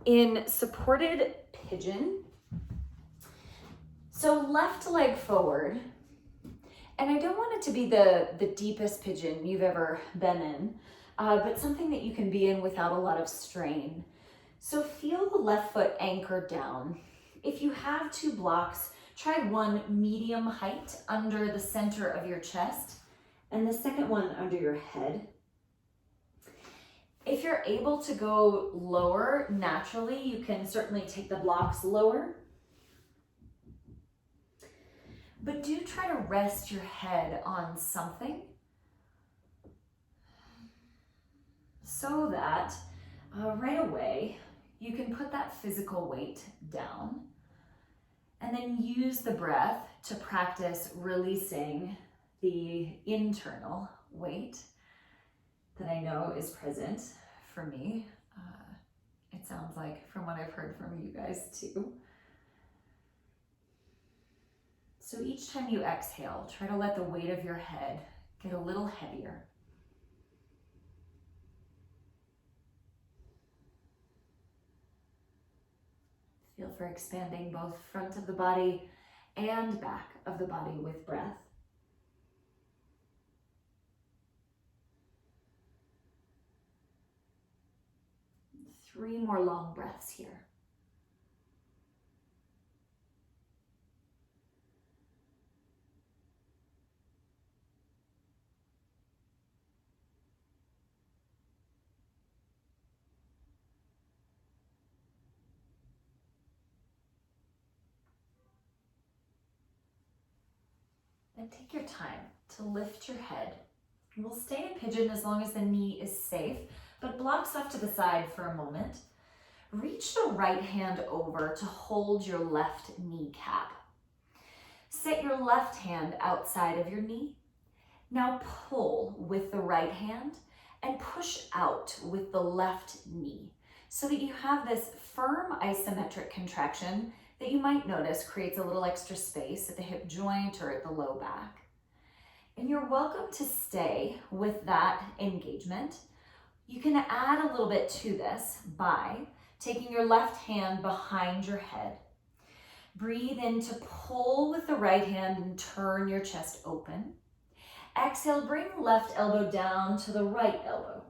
In supported pigeon, so left leg forward, and I don't want it to be the deepest pigeon you've ever been in, but something that you can be in without a lot of strain. So feel the left foot anchored down. If you have 2 blocks, try one medium height under the center of your chest and the second one under your head. If you're able to go lower naturally, you can certainly take the blocks lower. But do try to rest your head on something so that right away you can put that physical weight down and then use the breath to practice releasing the internal weight that I know is present for me. It sounds like from what I've heard from you guys too. So each time you exhale, try to let the weight of your head get a little heavier. Feel for expanding both front of the body and back of the body with breath. Three more long breaths here. And take your time to lift your head. We'll stay in pigeon as long as the knee is safe, but blocks off to the side for a moment. Reach the right hand over to hold your left kneecap. Set your left hand outside of your knee. Now pull with the right hand and push out with the left knee so that you have this firm isometric contraction that you might notice creates a little extra space at the hip joint or at the low back. And you're welcome to stay with that engagement. You can add a little bit to this by taking your left hand behind your head. Breathe in to pull with the right hand and turn your chest open. Exhale, bring left elbow down to the right elbow.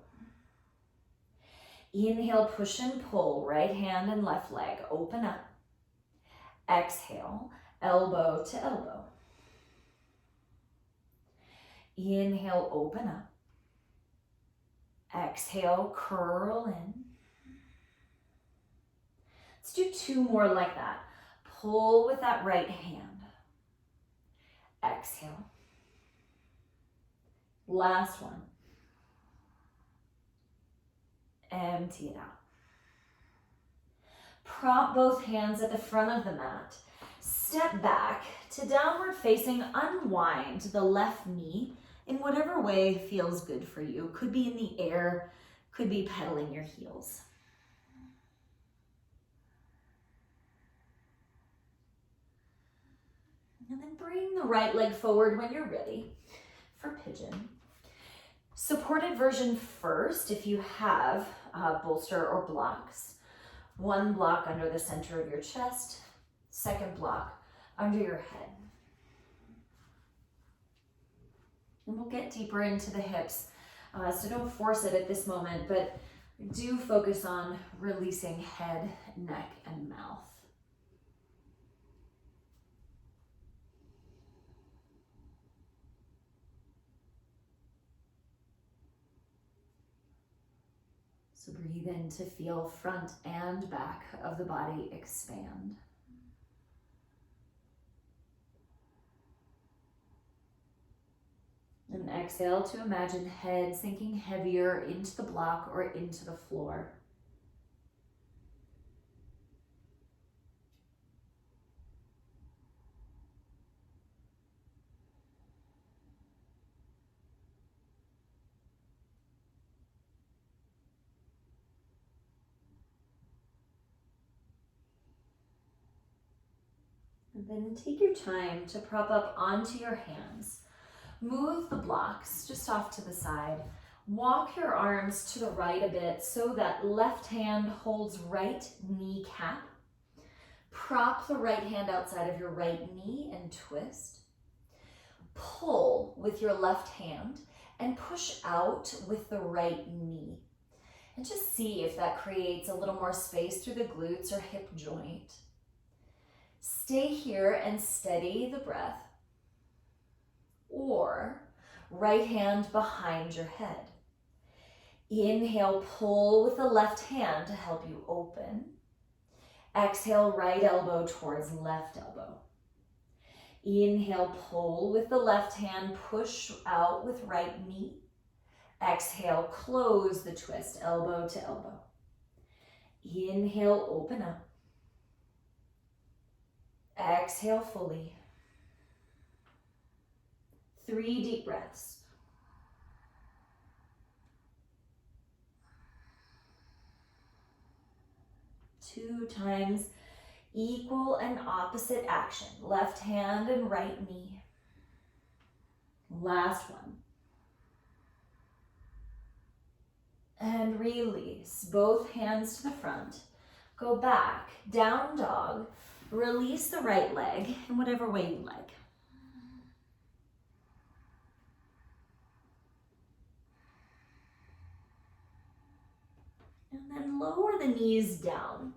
Inhale, push and pull, right hand and left leg, open up. Exhale, elbow to elbow. Inhale, open up. Exhale, curl in. Let's do 2 more like that. Pull with that right hand. Exhale. Last one. Empty it out. Prop both hands at the front of the mat. Step back to downward facing. Unwind the left knee in whatever way feels good for you. Could be in the air, could be pedaling your heels. And then bring the right leg forward when you're ready for pigeon. Supported version first if you have bolster or blocks. 1 block under the center of your chest, 2nd block under your head. And we'll get deeper into the hips, so don't force it at this moment, but do focus on releasing head, neck, and mouth. So breathe in to feel front and back of the body expand. And exhale to imagine head sinking heavier into the block or into the floor. And then take your time to prop up onto your hands. Move the blocks just off to the side. Walk your arms to the right a bit so that left hand holds right kneecap. Prop the right hand outside of your right knee and twist. Pull with your left hand and push out with the right knee. And just see if that creates a little more space through the glutes or hip joint. Stay here and steady the breath. Or right hand behind your head. Inhale, pull with the left hand to help you open. Exhale, right elbow towards left elbow. Inhale, pull with the left hand, push out with right knee. Exhale, close the twist, elbow to elbow. Inhale, open up. Exhale fully. 3 deep breaths. Two times equal and opposite action. Left hand and right knee. Last one. And release. Both hands to the front. Go back, down dog. Release the right leg in whatever way you like. And then lower the knees down.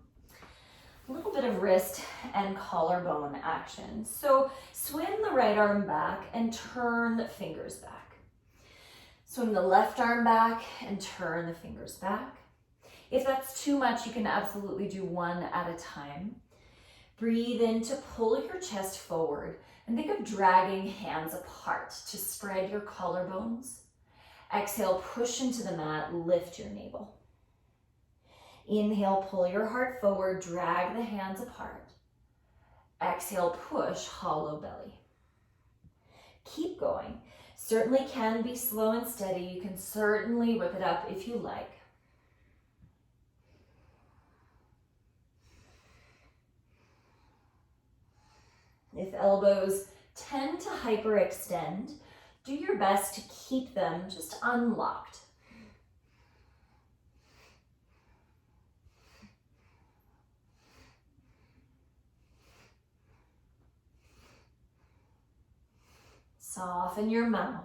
A little bit of wrist and collarbone action. So swing the right arm back and turn the fingers back. Swing the left arm back and turn the fingers back. If that's too much, you can absolutely do one at a time. Breathe in to pull your chest forward and think of dragging hands apart to spread your collarbones. Exhale, push into the mat, lift your navel. Inhale, pull your heart forward, drag the hands apart. Exhale, push, hollow belly. Keep going. Certainly can be slow and steady. You can certainly whip it up if you like. If elbows tend to hyperextend, do your best to keep them just unlocked. Soften your mouth.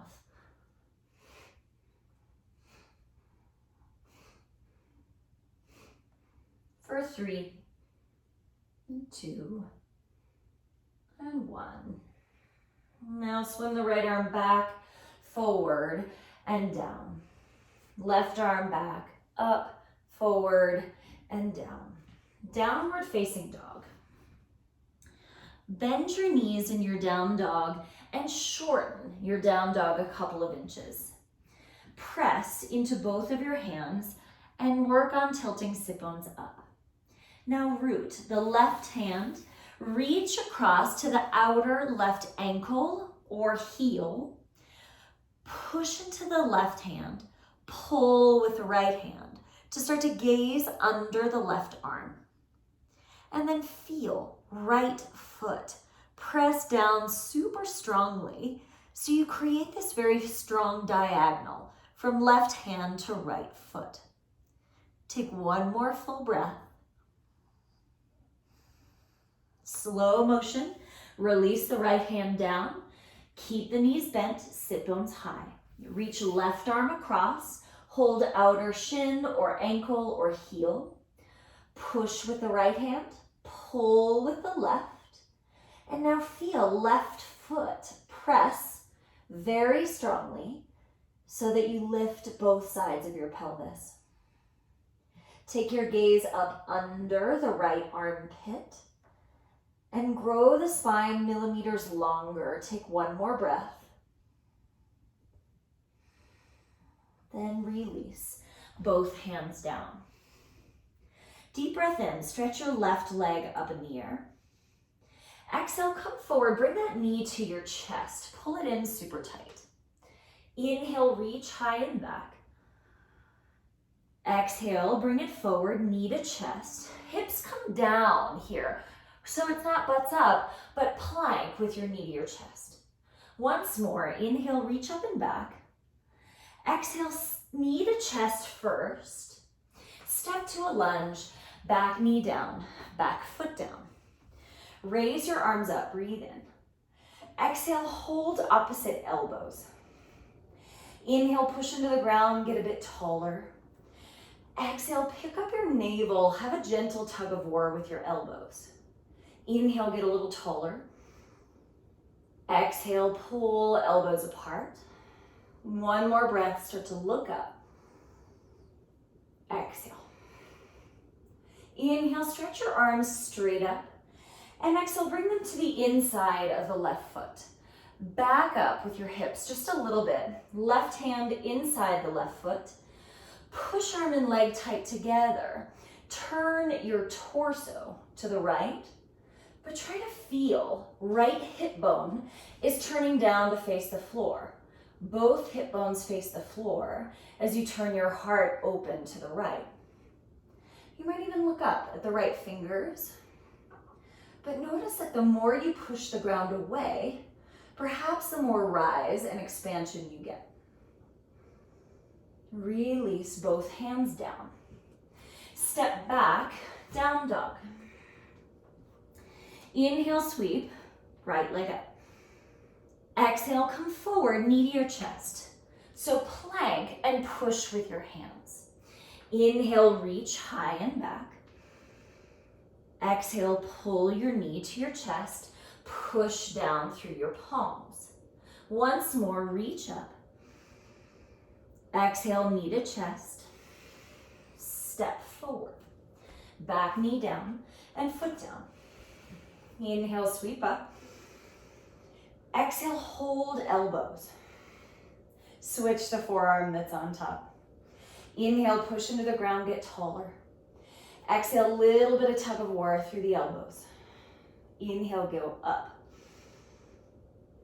For 3, 2, and 1. Now swing the right arm back, forward, and down. Left arm back, up, forward, and down. Downward facing dog. Bend your knees in your down dog and shorten your down dog a couple of inches. Press into both of your hands and work on tilting sit bones up. Now root the left hand, reach across to the outer left ankle or heel. Push into the left hand, pull with the right hand to start to gaze under the left arm. And then feel right foot. Press down super strongly so you create this very strong diagonal from left hand to right foot. Take one more full breath. Slow motion, release the right hand down. Keep the knees bent, sit bones high. Reach left arm across, hold outer shin or ankle or heel. Push with the right hand, pull with the left. And now feel left foot press very strongly so that you lift both sides of your pelvis. Take your gaze up under the right armpit and grow the spine millimeters longer. Take one more breath. Then release both hands down. Deep breath in, stretch your left leg up in the air. Exhale, come forward, bring that knee to your chest. Pull it in super tight. Inhale, reach high and back. Exhale, bring it forward, knee to chest. Hips come down here. So it's not butts up, but plank with your knee to your chest. Once more, inhale, reach up and back. Exhale, Knee to chest first. Step to a lunge, back knee down, back foot down. Raise your arms up, breathe in. Exhale, hold opposite elbows. Inhale, push into the ground, get a bit taller. Exhale, pick up your navel, have a gentle tug of war with your elbows. Inhale, get a little taller. Exhale, pull elbows apart. One more breath, start to look up. Exhale. Inhale, stretch your arms straight up. And exhale, bring them to the inside of the left foot. Back up with your hips just a little bit. Left hand inside the left foot. Push arm and leg tight together. Turn your torso to the right, but try to feel right hip bone is turning down to face the floor. Both hip bones face the floor as you turn your heart open to the right. You might even look up at the right fingers, but notice that the more you push the ground away, perhaps the more rise and expansion you get. Release both hands down. Step back, down dog. Inhale, sweep, right leg up. Exhale, come forward, knee to your chest. So plank and push with your hands. Inhale, reach high and back. Exhale, pull your knee to your chest, push down through your palms. Once more, reach up. Exhale, knee to chest. Step forward. Back knee down and foot down. Inhale, sweep up. Exhale, hold elbows. Switch the forearm that's on top. Inhale, push into the ground, get taller. Exhale, a little bit of tug of war through the elbows. Inhale, go up.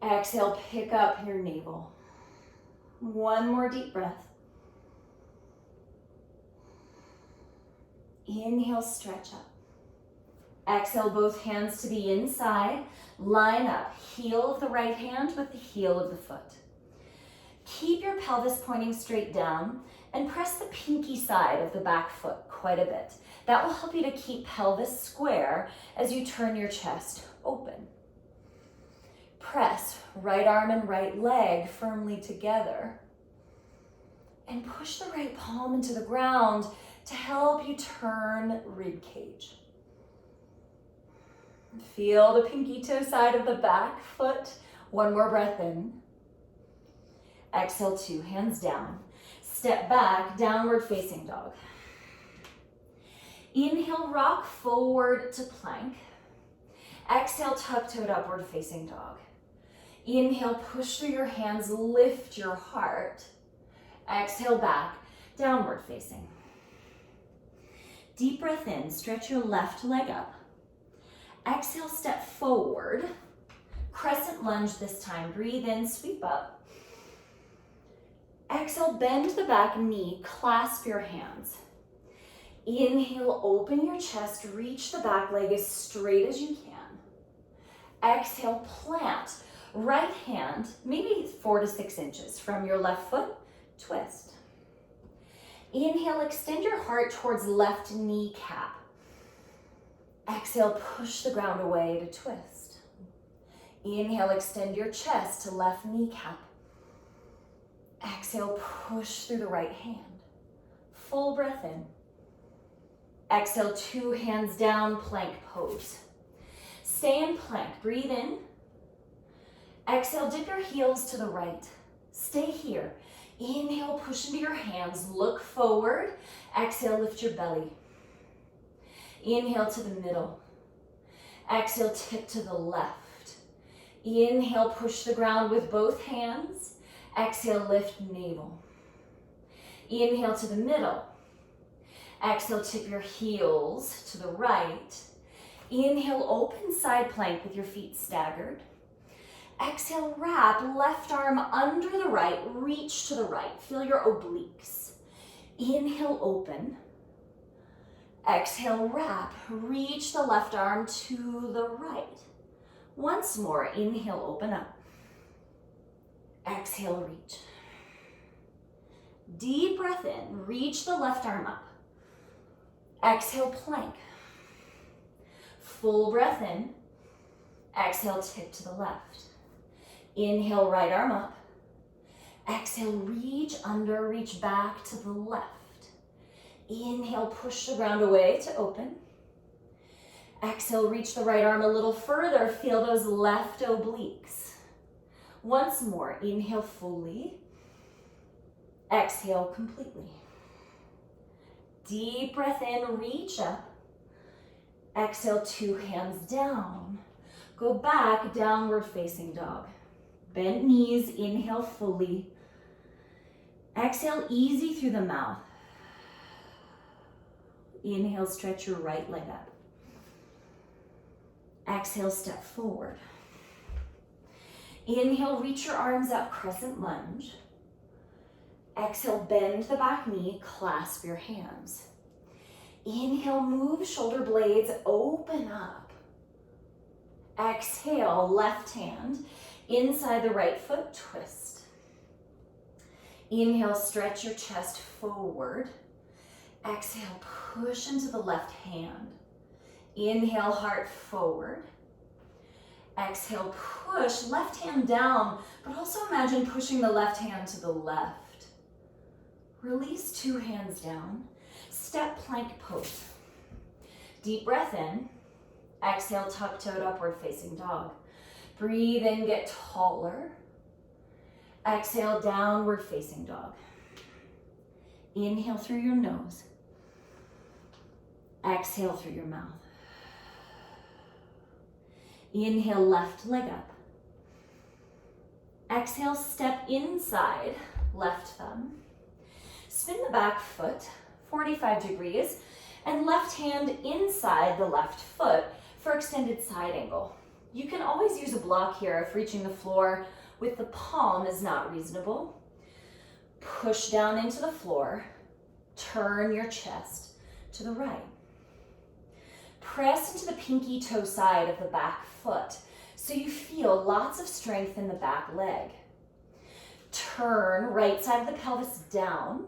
Exhale, pick up your navel. One more deep breath. Inhale, stretch up. Exhale, both hands to the inside. Line up, heel of the right hand with the heel of the foot. Keep your pelvis pointing straight down and press the pinky side of the back foot quite a bit. That will help you to keep pelvis square as you turn your chest open. Press right arm and right leg firmly together and push the right palm into the ground to help you turn rib cage. Feel the pinky toe side of the back foot. One more breath in. Exhale, two hands down. Step back, downward facing dog. Inhale, rock forward to plank. Exhale, tuck-toed upward facing dog. Inhale, push through your hands, lift your heart. Exhale, back, downward facing. Deep breath in, stretch your left leg up. Exhale, step forward. Crescent lunge this time. Breathe in, sweep up. Exhale, bend the back knee, clasp your hands. Inhale, open your chest, reach the back leg as straight as you can. Exhale, plant. Right hand, maybe 4 to 6 inches from your left foot, twist. Inhale, extend your heart towards left kneecap. Exhale, push the ground away to twist. Inhale, extend your chest to left kneecap. Exhale, push through the right hand. Full breath in. Exhale, 2 hands down, plank pose. Stay in plank, breathe in. Exhale, dip your heels to the right. Stay here. Inhale, push into your hands, look forward. Exhale, lift your belly. Inhale to the middle. Exhale, tip to the left. Inhale, push the ground with both hands. Exhale, lift navel. Inhale to the middle. Exhale, tip your heels to the right. Inhale, open side plank with your feet staggered. Exhale, wrap left arm under the right, reach to the right. Feel your obliques. Inhale, open. Exhale, wrap, reach the left arm to the right. Once more, inhale, open up. Exhale, reach. Deep breath in, reach the left arm up. Exhale, plank. Full breath in. Exhale, tip to the left. Inhale, right arm up. Exhale, reach under, reach back to the left. Inhale, push the ground away to open. Exhale, reach the right arm a little further. Feel those left obliques. Once more, inhale fully. Exhale completely. Deep breath in, reach up. Exhale, 2 hands down. Go back, downward facing dog. Bent knees, inhale fully. Exhale, easy through the mouth. Inhale, stretch your right leg up. Exhale, step forward. Inhale, reach your arms up, crescent lunge. Exhale, bend the back knee, clasp your hands. Inhale, move shoulder blades, open up. Exhale, left hand inside the right foot, twist. Inhale, stretch your chest forward. Exhale, push into the left hand. Inhale, heart forward. Exhale, push left hand down, but also imagine pushing the left hand to the left. Release 2 hands down. Step plank pose. Deep breath in. Exhale, tuck-toed upward facing dog. Breathe in, get taller. Exhale, downward facing dog. Inhale through your nose. Exhale through your mouth. Inhale, left leg up. Exhale, step inside, left thumb. Spin the back foot 45 degrees and left hand inside the left foot for extended side angle. You can always use a block here if reaching the floor with the palm is not reasonable. Push down into the floor. Turn your chest to the right. Press into the pinky toe side of the back foot so you feel lots of strength in the back leg. Turn right side of the pelvis down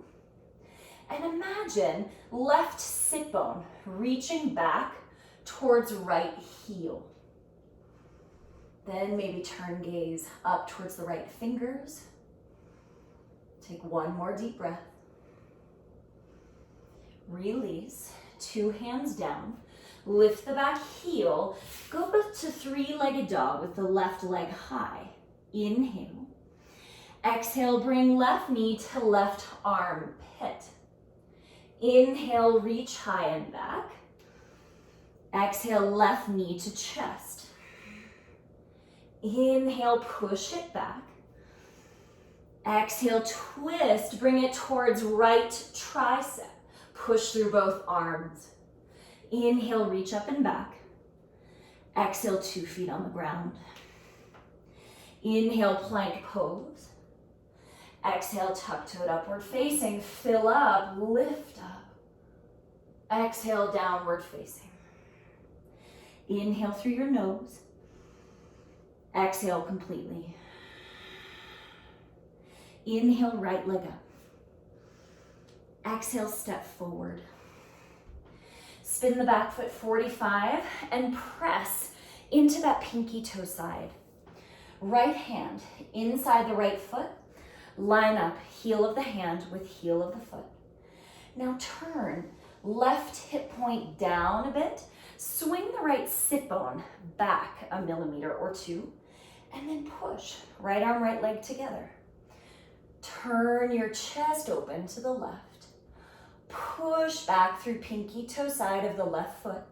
and imagine left sit bone reaching back towards right heel. Then maybe turn gaze up towards the right fingers. Take 1 more deep breath. Release, 2 hands down. Lift the back heel. Go back to 3-legged dog with the left leg high. Inhale. Exhale, bring left knee to left armpit. Inhale, reach high and back. Exhale, left knee to chest. Inhale, push it back. Exhale, twist, bring it towards right tricep. Push through both arms. Inhale, reach up and back. Exhale, 2 feet on the ground. Inhale, plank pose. Exhale, tuck-toed upward facing. Fill up, lift up. Exhale, downward facing. Inhale through your nose. Exhale completely. Inhale, right leg up. Exhale, step forward. Spin the back foot 45 and press into that pinky toe side. Right hand inside the right foot. Line up heel of the hand with heel of the foot. Now turn left hip point down a bit. Swing the right sit bone back 1 millimeter or 2. And then push right arm, right leg together. Turn your chest open to the left. Push back through pinky toe side of the left foot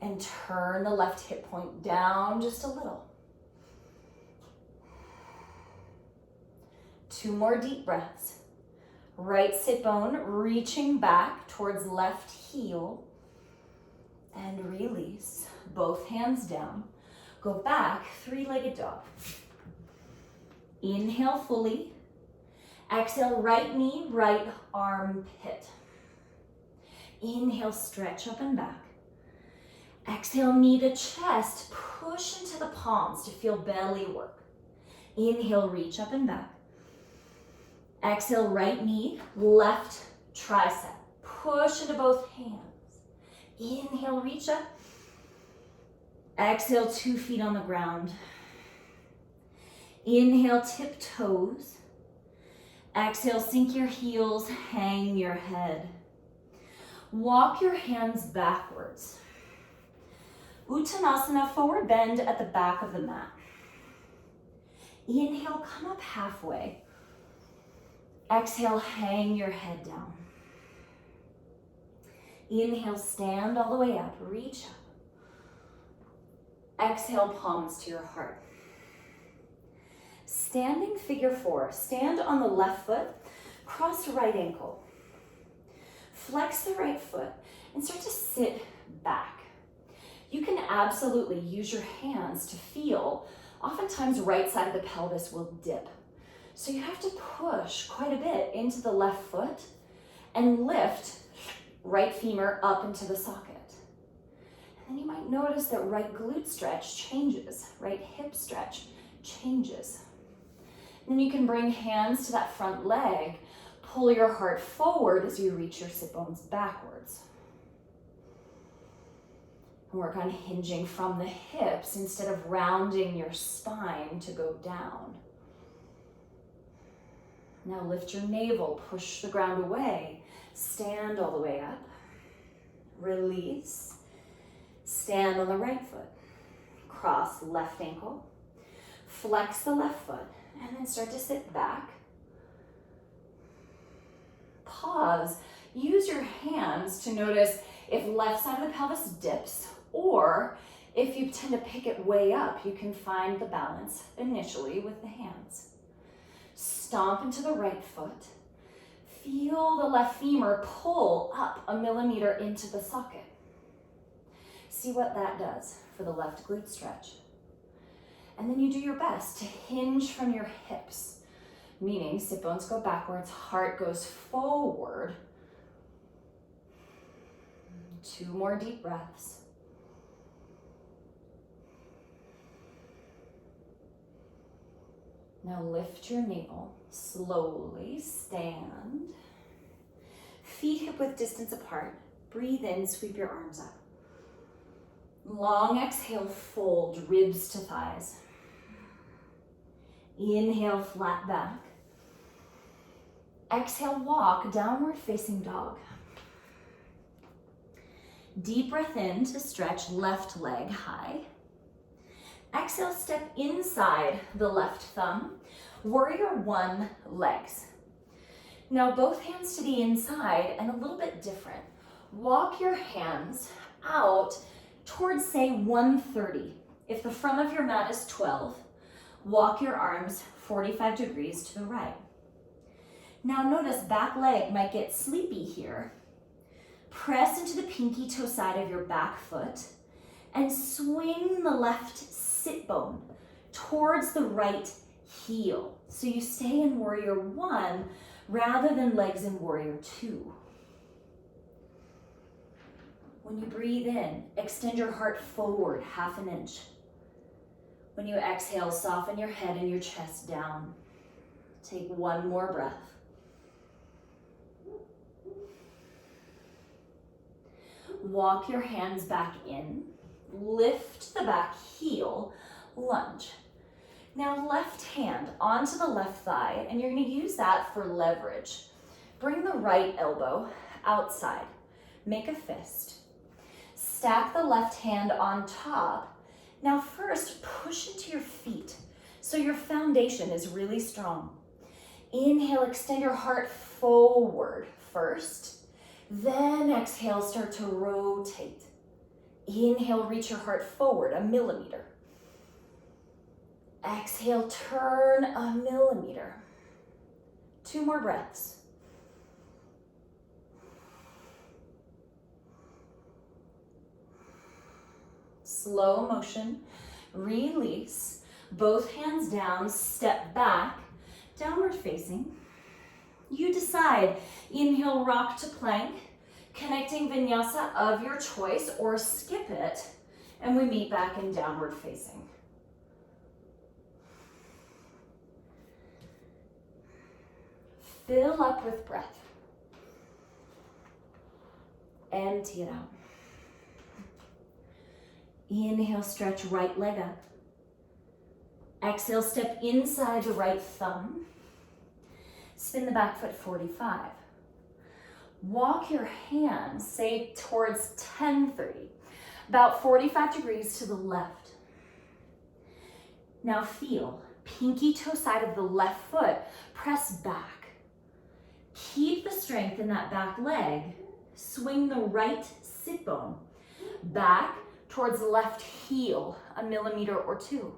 and turn the left hip point down just a little. 2 more deep breaths. Right sit bone reaching back towards left heel and release. Both hands down. Go back, 3-legged dog. Inhale fully. Exhale, right knee, right armpit. Inhale, stretch up and back. Exhale, knee to chest. Push into the palms to feel belly work. Inhale, reach up and back. Exhale, right knee, left tricep. Push into both hands. Inhale, reach up. Exhale, 2 feet on the ground. Inhale, tip toes. Exhale, sink your heels, hang your head. Walk your hands backwards. Uttanasana, forward bend at the back of the mat. Inhale, come up halfway. Exhale, hang your head down. Inhale, stand all the way up, reach up. Exhale, palms to your heart. Standing figure 4, stand on the left foot, cross right ankle. Flex the right foot and start to sit back. You can absolutely use your hands to feel. Oftentimes, right side of the pelvis will dip. So you have to push quite a bit into the left foot and lift right femur up into the socket. And then you might notice that right glute stretch changes, right hip stretch changes. And then you can bring hands to that front leg, pull your heart forward as you reach your sit bones backwards. And work on hinging from the hips instead of rounding your spine to go down. Now lift your navel, push the ground away, stand all the way up, release, stand on the right foot, cross left ankle, flex the left foot, and then start to sit back. Pause, use your hands to notice if left side of the pelvis dips, or if you tend to pick it way up, you can find the balance initially with the hands. Stomp into the right foot. Feel the left femur pull up 1 millimeter into the socket. See what that does for the left glute stretch. And then you do your best to hinge from your hips, meaning sit bones go backwards, heart goes forward. 2 more deep breaths. Now lift your navel, slowly stand. Feet hip width distance apart. Breathe in, sweep your arms up. Long exhale, fold ribs to thighs. Inhale, flat back. Exhale, walk, downward facing dog. Deep breath in to stretch left leg high. Exhale, step inside the left thumb. Warrior 1 legs. Now both hands to the inside and a little bit different. Walk your hands out towards, say, 130. If the front of your mat is 12, walk your arms 45 degrees to the right. Now notice back leg might get sleepy here. Press into the pinky toe side of your back foot and swing the left sit bone towards the right heel. So you stay in warrior 1 rather than legs in warrior 2. When you breathe in, extend your heart forward 1/2 inch. When you exhale, soften your head and your chest down. Take 1 more breath. Walk your hands back in. Lift the back heel, lunge. Now left hand onto the left thigh, and you're gonna use that for leverage. Bring the right elbow outside. Make a fist. Stack the left hand on top. Now first, push into your feet so your foundation is really strong. Inhale, extend your heart forward first. Then exhale, start to rotate. Inhale, reach your heart forward 1 millimeter. Exhale, turn 1 millimeter. 2 more breaths. Slow motion, release, both hands down, step back, downward facing. You decide, inhale, rock to plank, connecting vinyasa of your choice, or skip it, and we meet back in downward facing. Fill up with breath. Empty it out. Inhale, stretch right leg up. Exhale, step inside the right thumb. Spin the back foot 45. Walk your hands, say towards 10-30, about 45 degrees to the left. Now feel, pinky toe side of the left foot, press back. Keep the strength in that back leg. Swing the right sit bone back towards the left heel, 1 millimeter or 2.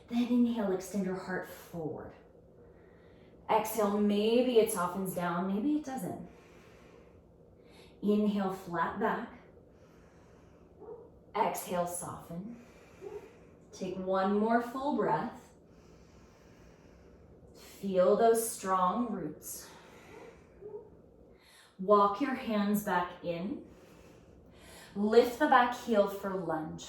Then inhale, extend your heart forward. Exhale, maybe it softens down, maybe it doesn't. Inhale, flat back. Exhale, soften. Take one more full breath. Feel those strong roots. Walk your hands back in. Lift the back heel for lunge.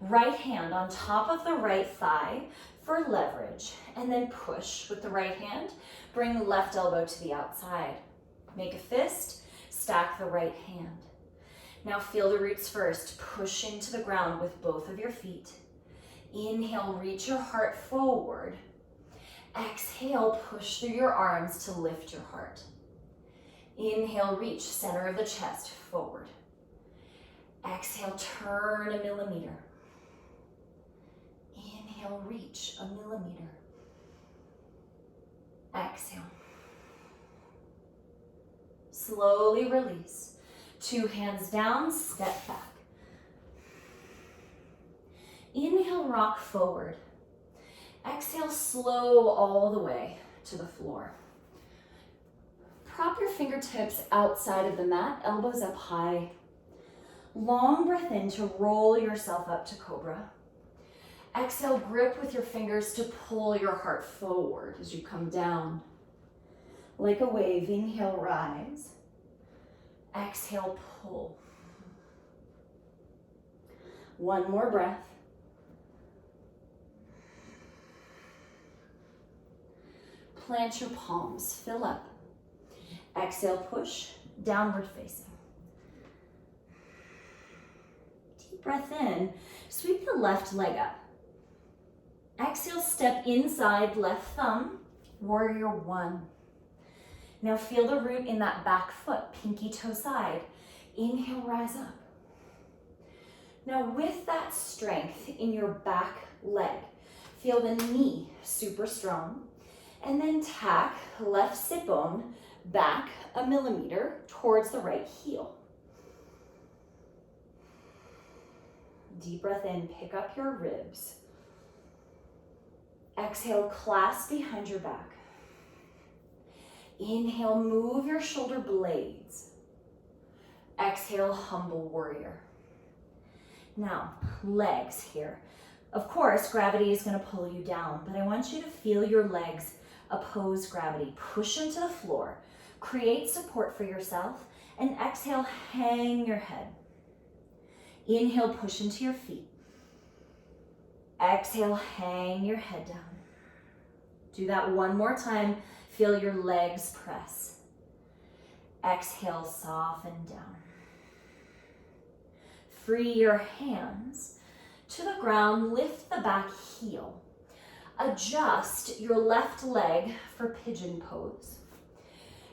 Right hand on top of the right thigh for leverage, and then push with the right hand. Bring the left elbow to the outside. Make a fist, stack the right hand. Now feel the roots first. Push into the ground with both of your feet. Inhale, reach your heart forward. Exhale, push through your arms to lift your heart. Inhale, reach center of the chest forward. Exhale, turn 1 millimeter. Inhale, reach 1 millimeter. Exhale. Slowly release. 2 hands down, step back. Inhale, rock forward. Exhale, slow all the way to the floor. Prop your fingertips outside of the mat, elbows up high. Long breath in to roll yourself up to cobra. Exhale, grip with your fingers to pull your heart forward as you come down. Like a wave, inhale, rise. Exhale, pull. One more breath. Plant your palms, fill up. Exhale, push, downward facing. Deep breath in, sweep the left leg up. Exhale, step inside, left thumb, warrior 1. Now feel the root in that back foot, pinky toe side. Inhale, rise up. Now with that strength in your back leg, feel the knee super strong, and then tack left sit bone back 1 millimeter towards the right heel. Deep breath in, pick up your ribs. Exhale, clasp behind your back. Inhale, move your shoulder blades. Exhale, humble warrior. Now, legs here. Of course, gravity is going to pull you down, but I want you to feel your legs oppose gravity. Push into the floor. Create support for yourself, and exhale, hang your head. Inhale, push into your feet. Exhale, hang your head down. Do that one more time. Feel your legs press. Exhale, soften down. Free your hands to the ground, lift the back heel. Adjust your left leg for pigeon pose.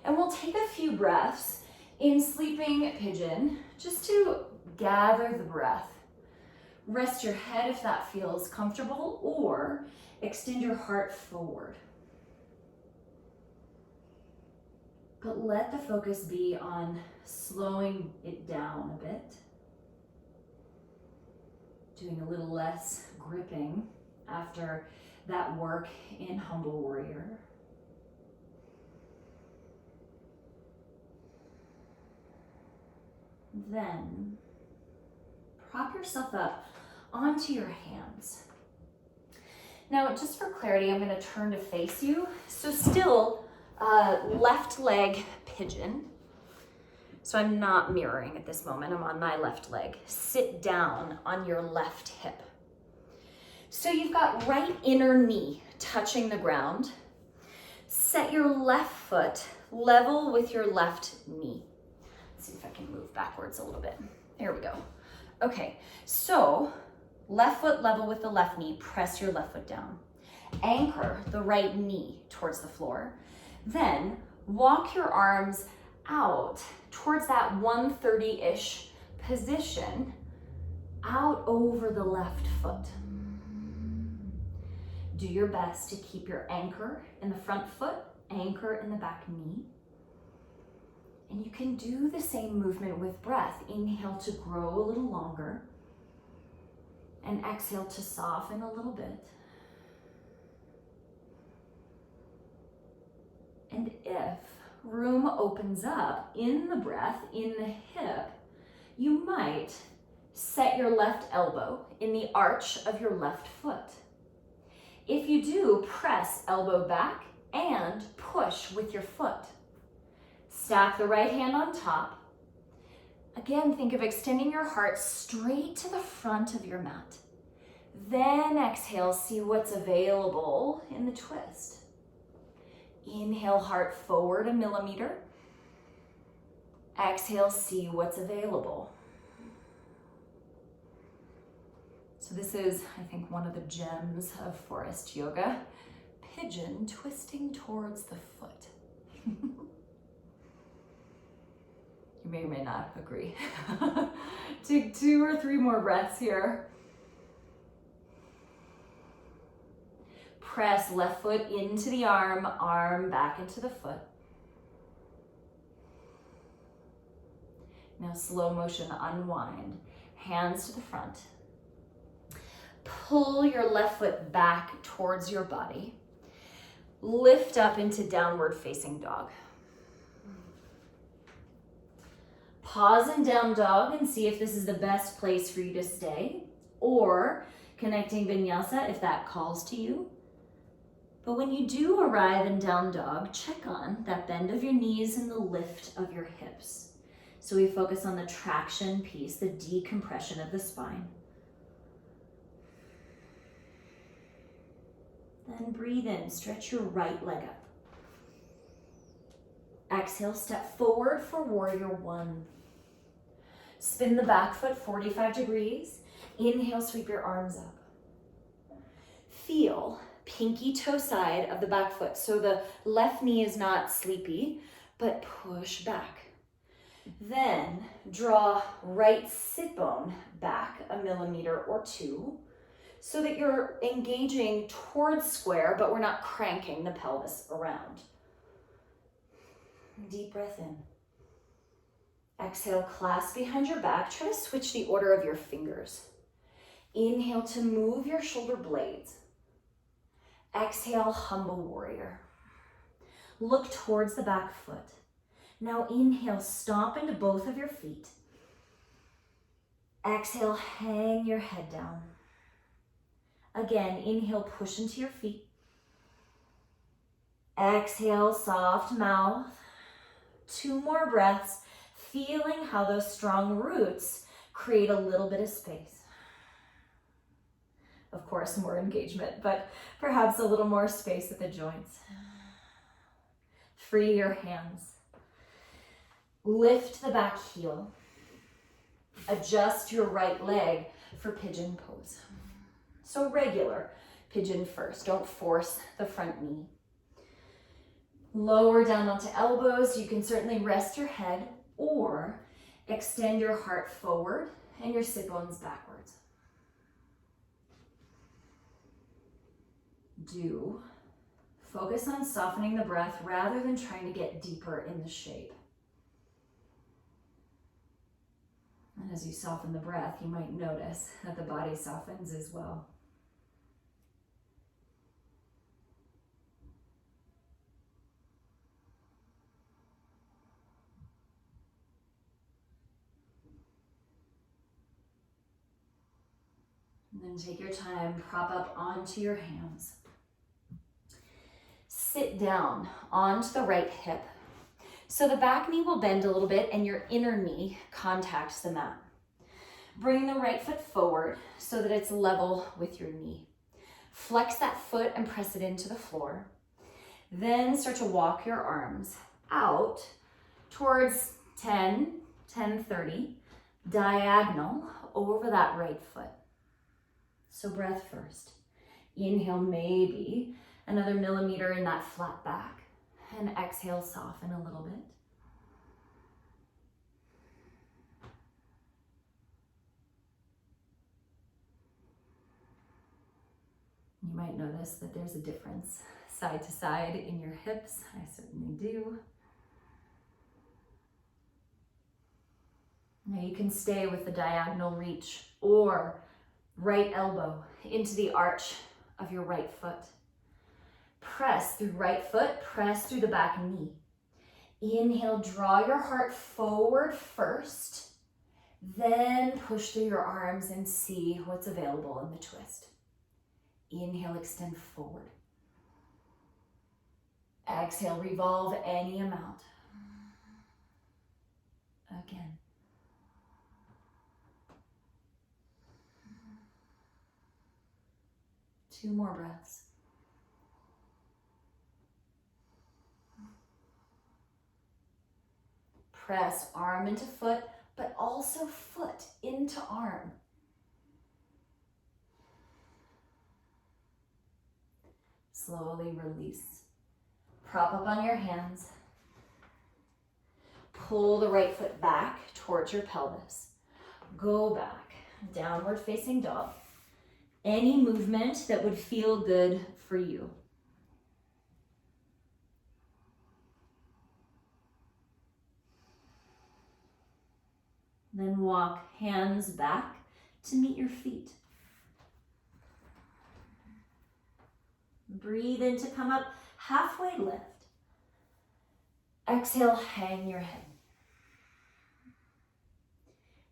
And we'll take a few breaths in sleeping pigeon just to gather the breath. Rest your head if that feels comfortable, or extend your heart forward. But let the focus be on slowing it down a bit. Doing a little less gripping after that work in humble warrior. Then prop yourself up onto your hands. Now, just for clarity, I'm going to turn to face you. So still left leg pigeon. So I'm not mirroring at this moment. I'm on my left leg. Sit down on your left hip. So you've got right inner knee touching the ground. Set your left foot level with your left knee. Let's see if I can move backwards a little bit. There we go. Okay, so left foot level with the left knee, press your left foot down. Anchor the right knee towards the floor. Then walk your arms out towards that 130-ish position, out over the left foot. Do your best to keep your anchor in the front foot, anchor in the back knee. And you can do the same movement with breath. Inhale to grow a little longer, and exhale to soften a little bit. And if room opens up in the breath, in the hip, you might set your left elbow in the arch of your left foot. If you do, press elbow back and push with your foot. Stack the right hand on top. Again, think of extending your heart straight to the front of your mat. Then exhale, see what's available in the twist. Inhale, heart forward 1 millimeter. Exhale, see what's available. So this is, I think, one of the gems of forest yoga. Pigeon twisting towards the foot. You may or may not agree. Take 2 or 3 more breaths here. Press left foot into the arm, arm back into the foot. Now slow motion unwind, hands to the front. Pull your left foot back towards your body. Lift up into downward facing dog. Pause in down dog and see if this is the best place for you to stay, or connecting vinyasa if that calls to you. But when you do arrive in down dog, check on that bend of your knees and the lift of your hips. So we focus on the traction piece, the decompression of the spine. Then breathe in, stretch your right leg up. Exhale, step forward for warrior 1. Spin the back foot 45 degrees. Inhale, sweep your arms up. Feel pinky toe side of the back foot. So the left knee is not sleepy, but push back. Then draw right sit bone back 1 millimeter or 2 so that you're engaging towards square, but we're not cranking the pelvis around. Deep breath in. Exhale, clasp behind your back. Try to switch the order of your fingers. Inhale to move your shoulder blades. Exhale, humble warrior. Look towards the back foot. Now inhale, stomp into both of your feet. Exhale, hang your head down. Again, inhale, push into your feet. Exhale, soft mouth. 2 more breaths, feeling how those strong roots create a little bit of space. Of course, more engagement, but perhaps a little more space at the joints. Free your hands. Lift the back heel. Adjust your right leg for pigeon pose. So regular pigeon first. Don't force the front knee. Lower down onto elbows. You can certainly rest your head or extend your heart forward and your sit bones backwards. Focus on softening the breath rather than trying to get deeper in the shape. And as you soften the breath, you might notice that the body softens as well. And then take your time, prop up onto your hands. Sit down onto the right hip. So the back knee will bend a little bit and your inner knee contacts the mat. Bring the right foot forward so that it's level with your knee. Flex that foot and press it into the floor. Then start to walk your arms out towards 10:30, diagonal over that right foot. So breath first. Inhale, maybe another millimeter in that flat back. And exhale, soften a little bit. You might notice that there's a difference side to side in your hips. I certainly do. Now you can stay with the diagonal reach or right elbow into the arch of your right foot. Press through right foot, press through the back knee. Inhale, draw your heart forward first, then push through your arms and see what's available in the twist. Inhale, extend forward. Exhale, revolve any amount. Again. Two more breaths. Press arm into foot, but also foot into arm. Slowly release. Prop up on your hands. Pull the right foot back towards your pelvis. Go back, downward facing dog. Any movement that would feel good for you. Then walk hands back to meet your feet. Breathe in to come up, halfway lift. Exhale, hang your head.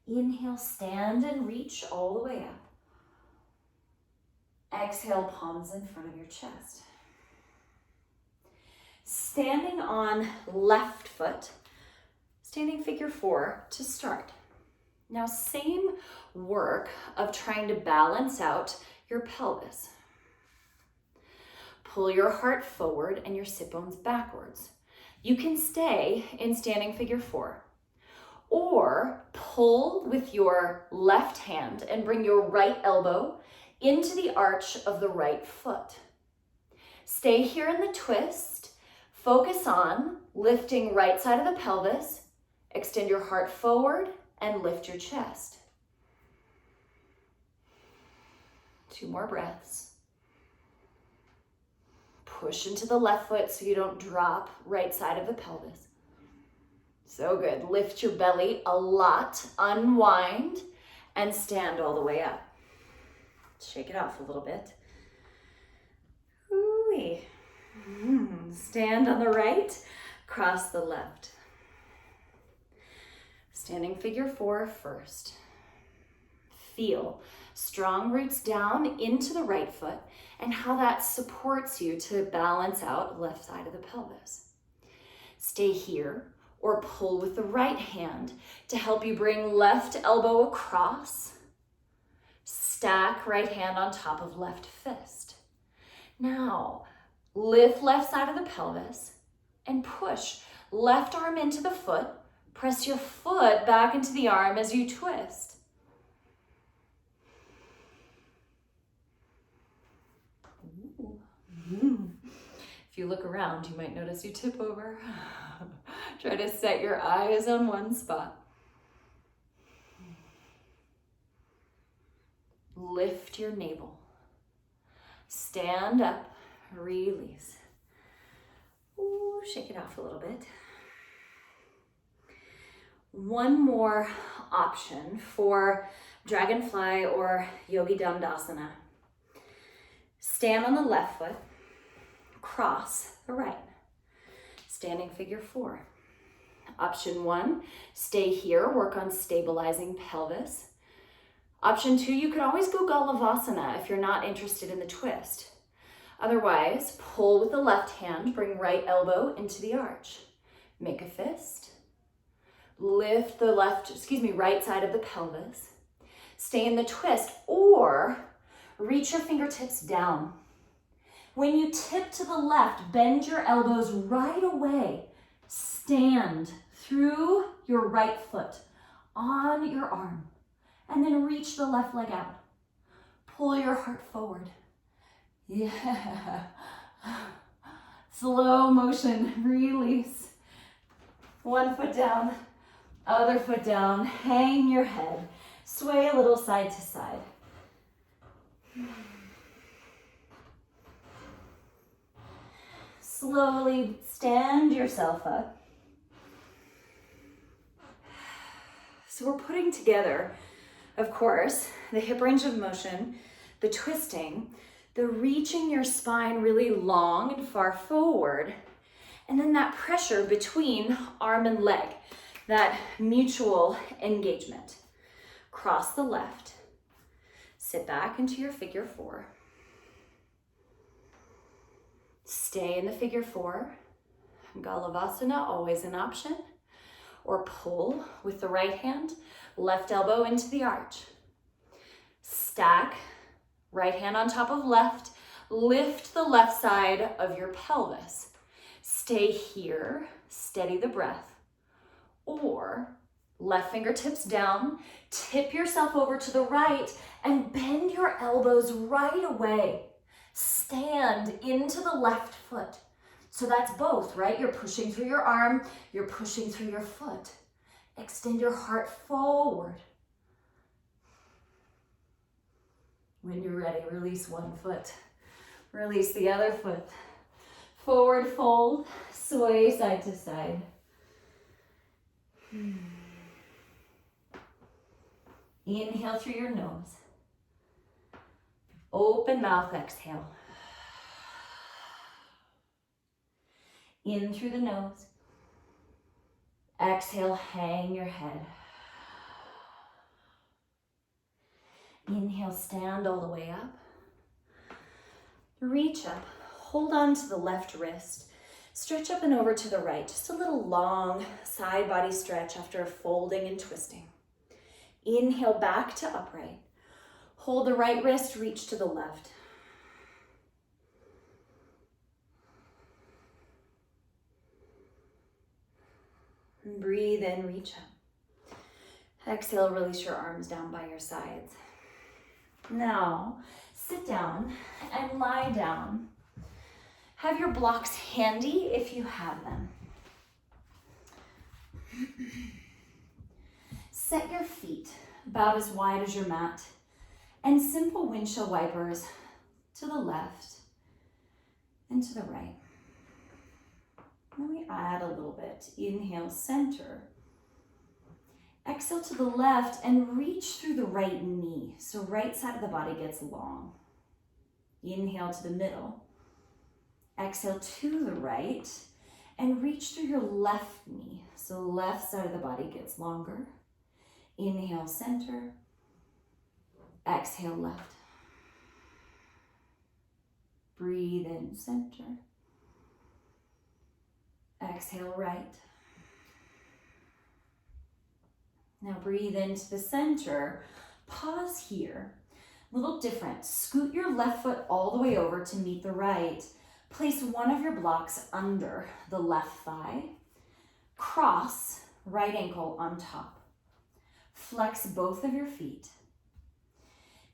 Inhale, stand and reach all the way up. Exhale, palms in front of your chest. Standing on left foot, standing figure 4 to start. Now, same work of trying to balance out your pelvis. Pull your heart forward and your sit bones backwards. You can stay in standing figure 4, or pull with your left hand and bring your right elbow into the arch of the right foot. Stay here in the twist. Focus on lifting right side of the pelvis. Extend your heart forward and lift your chest. 2 more breaths. Push into the left foot so you don't drop right side of the pelvis. So good. Lift your belly a lot. Unwind and stand all the way up. Shake it off a little bit. Ooh-wee. Stand on the right, cross the left. Standing figure 4 first. Feel strong roots down into the right foot and how that supports you to balance out left side of the pelvis. Stay here or pull with the right hand to help you bring left elbow across. Stack right hand on top of left fist. Now, lift left side of the pelvis and push left arm into the foot. Press your foot back into the arm as you twist. If you look around, you might notice you tip over. Try to set your eyes on one spot. Lift your navel. Stand up, release. Ooh, shake it off a little bit. One more option for dragonfly or yogi dandasana. Stand on the left foot, cross the right. Standing figure 4. Option 1, stay here, work on stabilizing pelvis. Option 2, you could always go Galavasana if you're not interested in the twist. Otherwise, pull with the left hand, bring right elbow into the arch. Make a fist. Lift the right side of the pelvis. Stay in the twist or reach your fingertips down. When you tip to the left, bend your elbows right away. Stand through your right foot on your arm, and then reach the left leg out. Pull your heart forward. Yeah. Slow motion, release. One foot down, other foot down. Hang your head. Sway a little side to side. Slowly stand yourself up. So we're putting together, of course, the hip range of motion, the twisting, the reaching your spine really long and far forward, and then that pressure between arm and leg, that mutual engagement. Cross the left. Sit back into your figure four. Stay in the figure four. Galavasana, always an option. Or pull with the right hand, left elbow into the arch. Stack, right hand on top of left. Lift the left side of your pelvis. Stay here, steady the breath. Or left fingertips down, tip yourself over to the right and bend your elbows right away. Stand into the left foot. So that's both, right? You're pushing through your arm, you're pushing through your foot. Extend your heart forward. When you're ready, release one foot. Release the other foot. Forward fold, sway side to side. Inhale through your nose. Open mouth, exhale. In through the nose. Exhale, hang your head. Inhale, stand all the way up. Reach up, hold on to the left wrist. Stretch up and over to the right. Just a little long side body stretch after folding and twisting. Inhale back to upright. Hold the right wrist, reach to the left. And breathe in, reach up. Exhale, release your arms down by your sides. Now, sit down and lie down. Have your blocks handy if you have them. Set your feet about as wide as your mat and simple windshield wipers to the left and to the right. Let me add a little bit. Inhale, center. Exhale to the left and reach through the right knee. So right side of the body gets long. Inhale to the middle. Exhale to the right and reach through your left knee. So left side of the body gets longer. Inhale, center. Exhale, left. Breathe in, center. Exhale, right. Now breathe into the center. Pause here. A little different. Scoot your left foot all the way over to meet the right. Place one of your blocks under the left thigh. Cross right ankle on top. Flex both of your feet.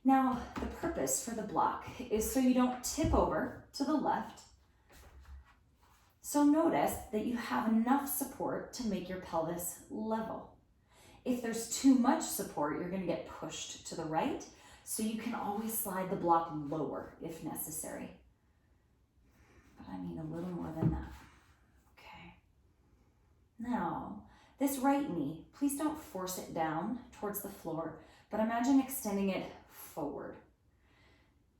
Now, the purpose for the block is so you don't tip over to the left. So notice that you have enough support to make your pelvis level. If there's too much support, you're going to get pushed to the right, so you can always slide the block lower if necessary. But I mean a little more than that. Okay. Now, this right knee, please don't force it down towards the floor, but imagine extending it forward.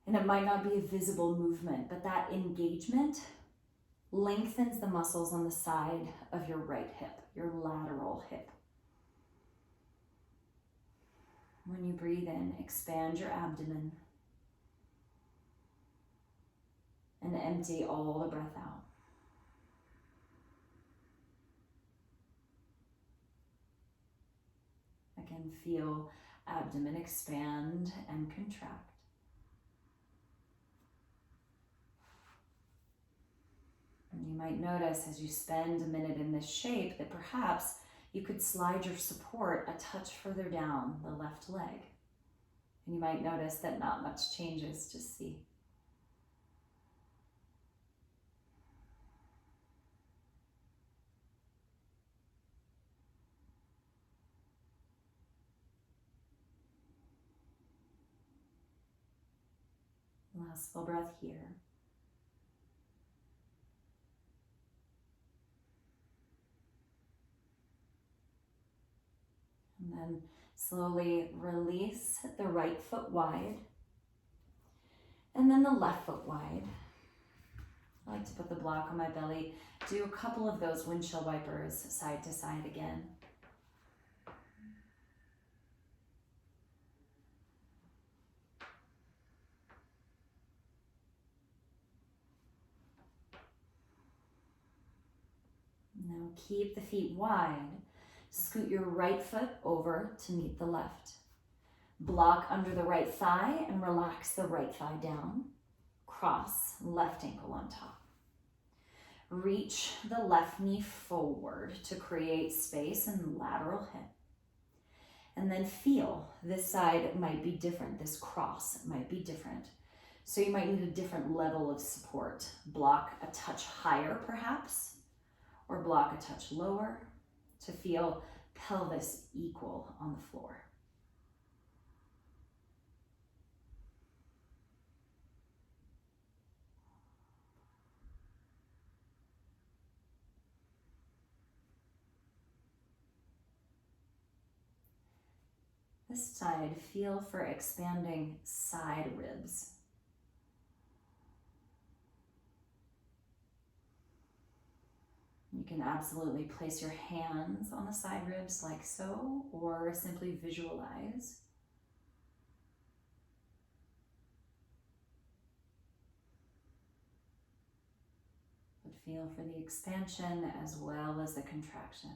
And it might not be a visible movement, but that engagement lengthens the muscles on the side of your right hip, your lateral hip. When you breathe in, expand your abdomen and empty all the breath out. Again, feel abdomen expand and contract. And you might notice as you spend a minute in this shape that perhaps you could slide your support a touch further down the left leg. And you might notice that not much changes, just see. Last full breath here. And then slowly release the right foot wide. And then the left foot wide. I like to put the block on my belly. Do a couple of those windshield wipers side to side again. Now keep the feet wide. Scoot your right foot over to meet the left. Block under the right thigh and relax the right thigh down. Cross left ankle on top. Reach the left knee forward to create space in the lateral hip. And then feel this side might be different. This cross might be different. So you might need a different level of support. Block a touch higher perhaps, or block a touch lower to feel pelvis equal on the floor. This side, feel for expanding side ribs. You can absolutely place your hands on the side ribs like so, or simply visualize. But feel for the expansion as well as the contraction.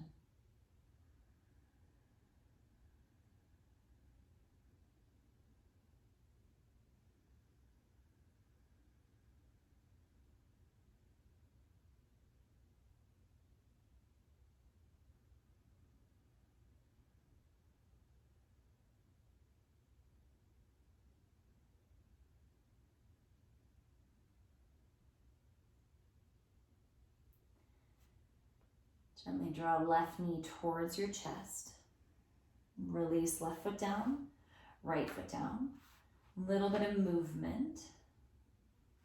Gently draw left knee towards your chest. Release left foot down, right foot down. A little bit of movement.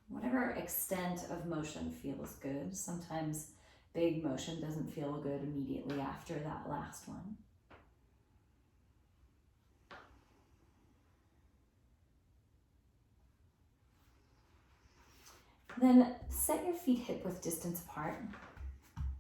Whatever extent of motion feels good. Sometimes big motion doesn't feel good immediately after that last one. Then set your feet hip width distance apart.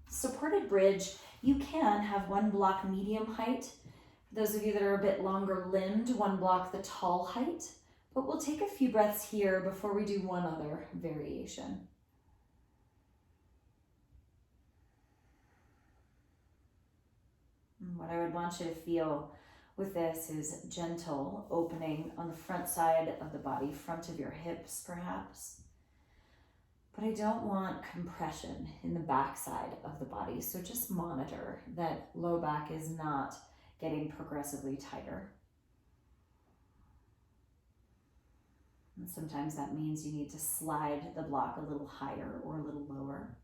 Supported bridge, you can have one block medium height. For those of you that are a bit longer limbed, one block the tall height. But we'll take a few breaths here before we do one other variation. And what I would want you to feel with this is gentle opening on the front side of the body, front of your hips perhaps. But I don't want compression in the back side of the body, so just monitor that low back is not getting progressively tighter. And sometimes that means you need to slide the block a little higher or a little lower,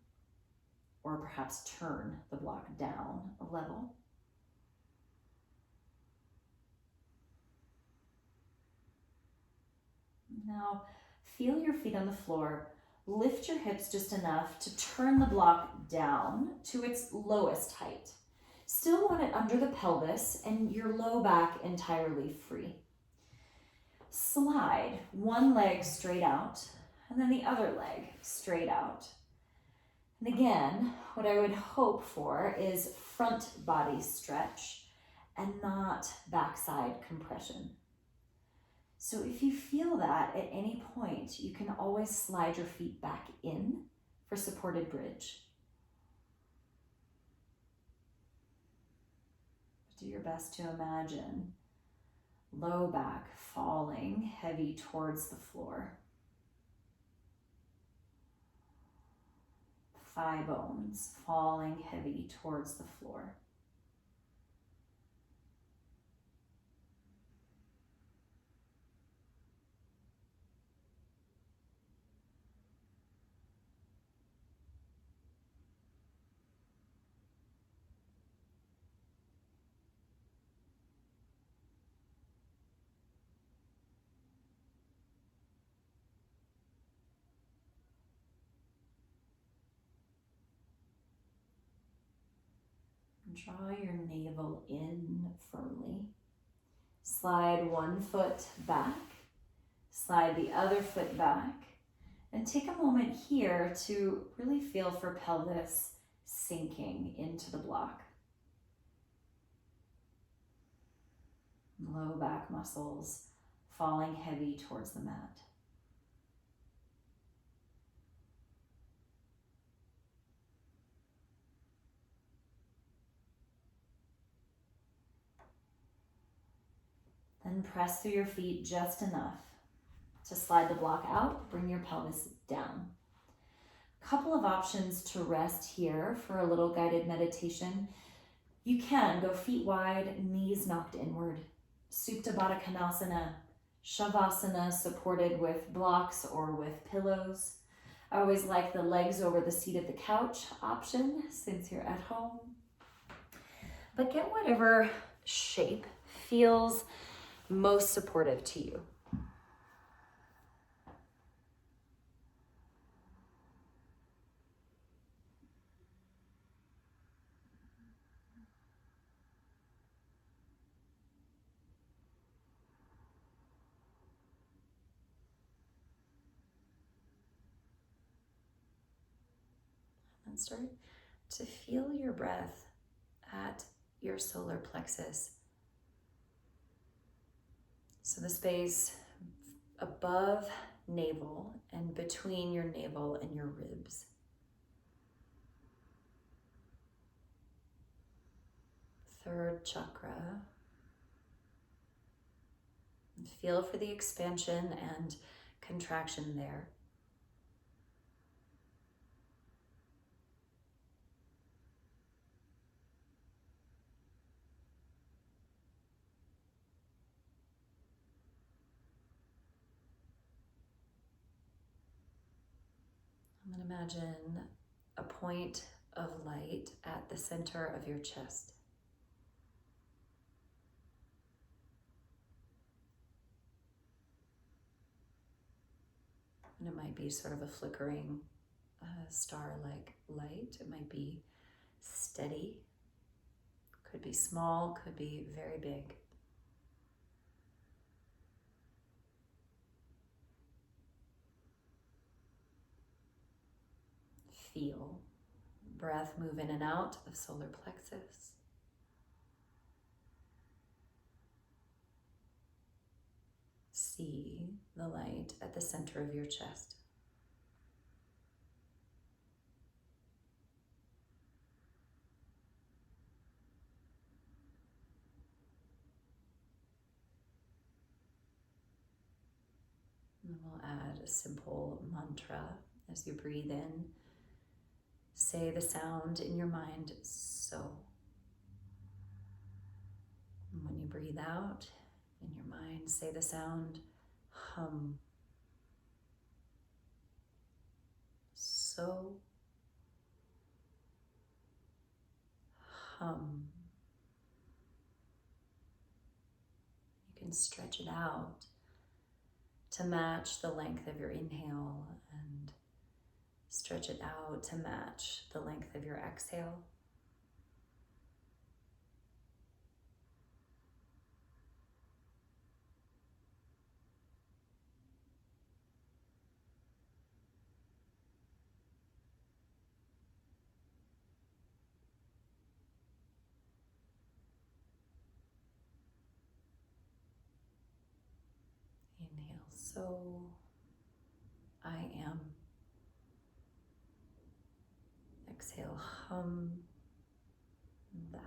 or perhaps turn the block down a level. Now, feel your feet on the floor. Lift your hips just enough to turn the block down to its lowest height. Still want it under the pelvis and your low back entirely free. Slide one leg straight out and then the other leg straight out. And again, what I would hope for is front body stretch and not backside compression. So if you feel that at any point, you can always slide your feet back in for supported bridge. Do your best to imagine low back falling heavy towards the floor. thigh bones falling heavy towards the floor. Draw your navel in firmly. Slide one foot back, slide the other foot back, and take a moment here to really feel for pelvis sinking into the block. Low back muscles falling heavy towards the mat. Then press through your feet just enough to slide the block out, bring your pelvis down. A couple of options to rest here for a little guided meditation. You can go feet wide, knees knocked inward. Supta Baddha Konasana, Shavasana supported with blocks or with pillows. I always like the legs over the seat of the couch option since you're at home. But get whatever shape feels most supportive to you. And start to feel your breath at your solar plexus. So the space above navel and between your navel and your ribs. Third chakra. And feel for the expansion and contraction there. And then imagine a point of light at the center of your chest. And it might be sort of a flickering star-like light. It might be steady, could be small, could be very big. Feel breath move in and out of solar plexus. See the light at the center of your chest. And we'll add a simple mantra as you breathe in. Say the sound in your mind, so. And when you breathe out in your mind, say the sound, hum. So. Hum. You can stretch it out to match the length of your inhale and stretch it out to match the length of your exhale. Inhale, so I am. Exhale, hum, that.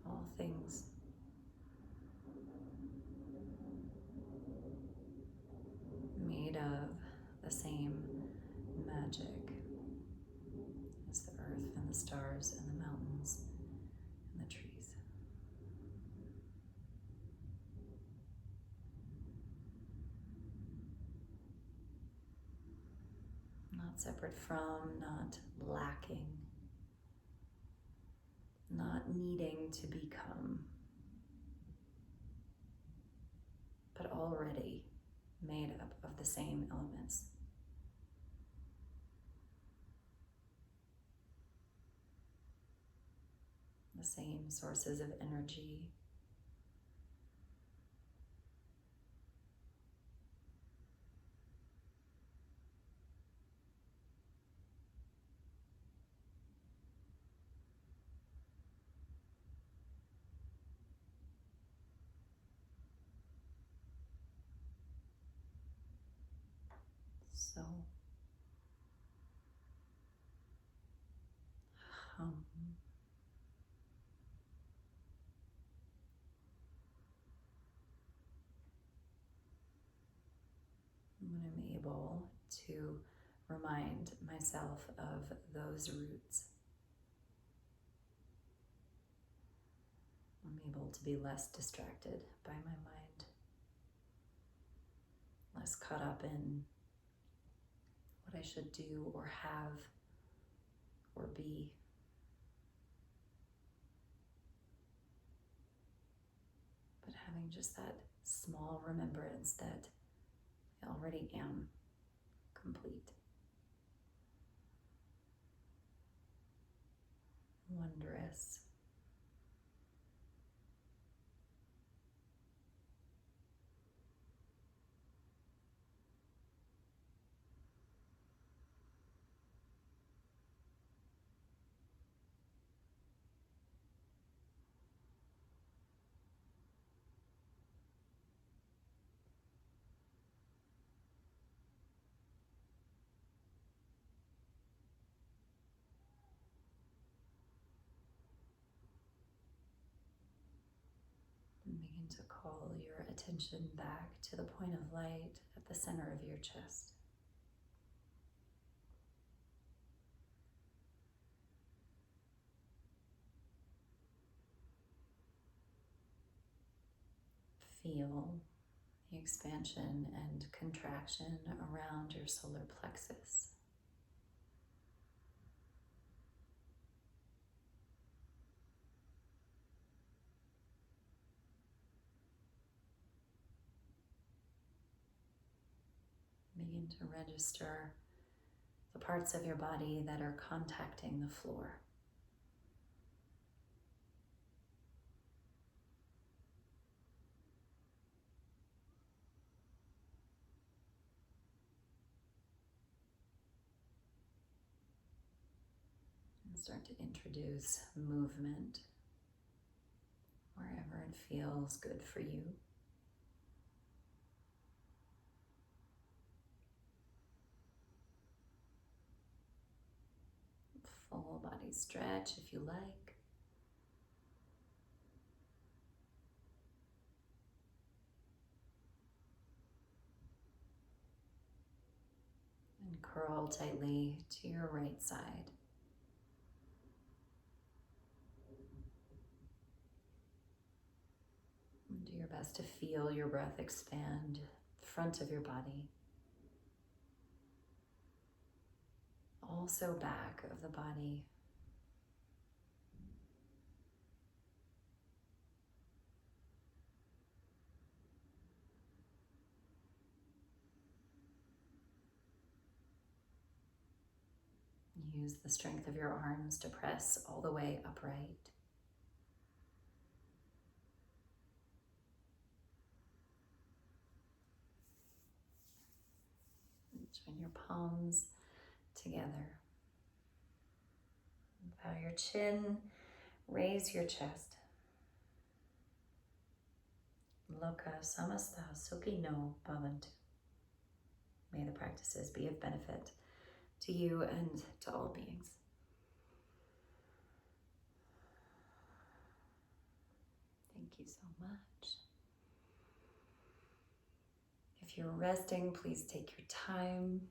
All things made of the same stars and the mountains and the trees. Not separate from, not lacking, not needing to become, but already made up of the same elements. The same sources of energy. So hum. When I'm able to remind myself of those roots, I'm able to be less distracted by my mind, less caught up in what I should do or have or be. But having just that small remembrance that I already am complete, wondrous, and begin to call your attention back to the point of light at the center of your chest. Feel the expansion and contraction around your solar plexus. Begin to register the parts of your body that are contacting the floor. And start to introduce movement wherever it feels good for you. Full body stretch if you like. And curl tightly to your right side. And do your best to feel your breath expand the front of your body. Also back of the body. Use the strength of your arms to press all the way upright. Join your palms together. Bow your chin, raise your chest. Loka samasta sukhi no bhavantu. May the practices be of benefit to you and to all beings. Thank you so much. If you're resting, please take your time.